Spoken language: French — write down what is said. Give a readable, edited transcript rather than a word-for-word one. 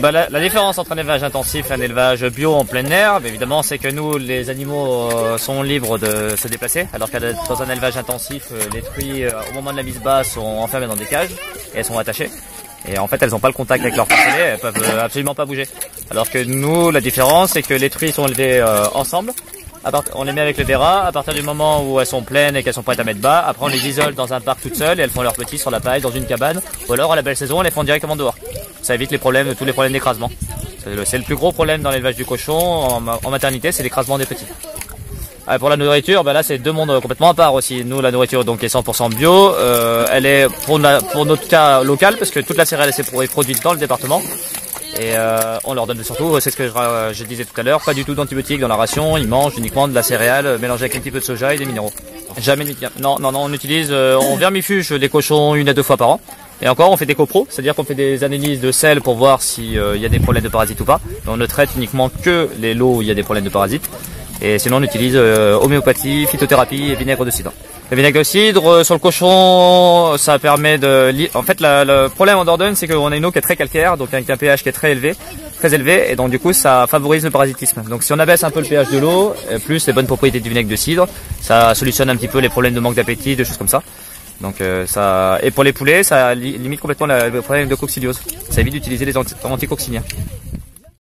La différence entre un élevage intensif et un élevage bio en plein air, évidemment, c'est que nous, les animaux sont libres de se déplacer, alors que dans un élevage intensif, les truies, au moment de la mise basse, sont enfermées dans des cages et elles sont attachées. Et en fait, elles n'ont pas le contact avec leur partenaire, elles peuvent absolument pas bouger. Alors que nous, la différence, c'est que les truies sont élevées ensemble. On les met avec le verra, à partir du moment où elles sont pleines et qu'elles sont prêtes à mettre bas, après on les isole dans un parc toutes seules et elles font leurs petits sur la paille, dans une cabane, ou alors à la belle saison, elles les font directement dehors. Ça évite tous les problèmes d'écrasement. C'est le plus gros problème dans l'élevage du cochon en maternité, c'est l'écrasement des petits. Pour la nourriture, là c'est deux mondes complètement à part aussi. Nous, la nourriture donc est 100% bio, elle est pour notre cas local parce que toute la céréale est produite dans le département. Et on leur donne surtout, c'est ce que je disais tout à l'heure, pas du tout d'antibiotiques dans la ration, ils mangent uniquement de la céréale mélangée avec un petit peu de soja et des minéraux. Jamais non, on utilise, on vermifuge les cochons 1 à 2 fois par an. Et encore, on fait des copros, c'est-à-dire qu'on fait des analyses de sel pour voir s'il y a des problèmes de parasites ou pas. Et on ne traite uniquement que les lots où il y a des problèmes de parasites. Et sinon, on utilise homéopathie, phytothérapie et vinaigre de cidre. Le vinaigre de cidre sur le cochon, ça permet de... En fait, le problème en Dordogne, c'est qu'on a une eau qui est très calcaire, donc avec un pH qui est très élevé, et donc du coup, ça favorise le parasitisme. Donc si on abaisse un peu le pH de l'eau, plus les bonnes propriétés du vinaigre de cidre, ça solutionne un petit peu les problèmes de manque d'appétit, des choses comme ça. Donc et pour les poulets, ça limite complètement le problème de coccidiose. Ça évite d'utiliser les anticocciniens.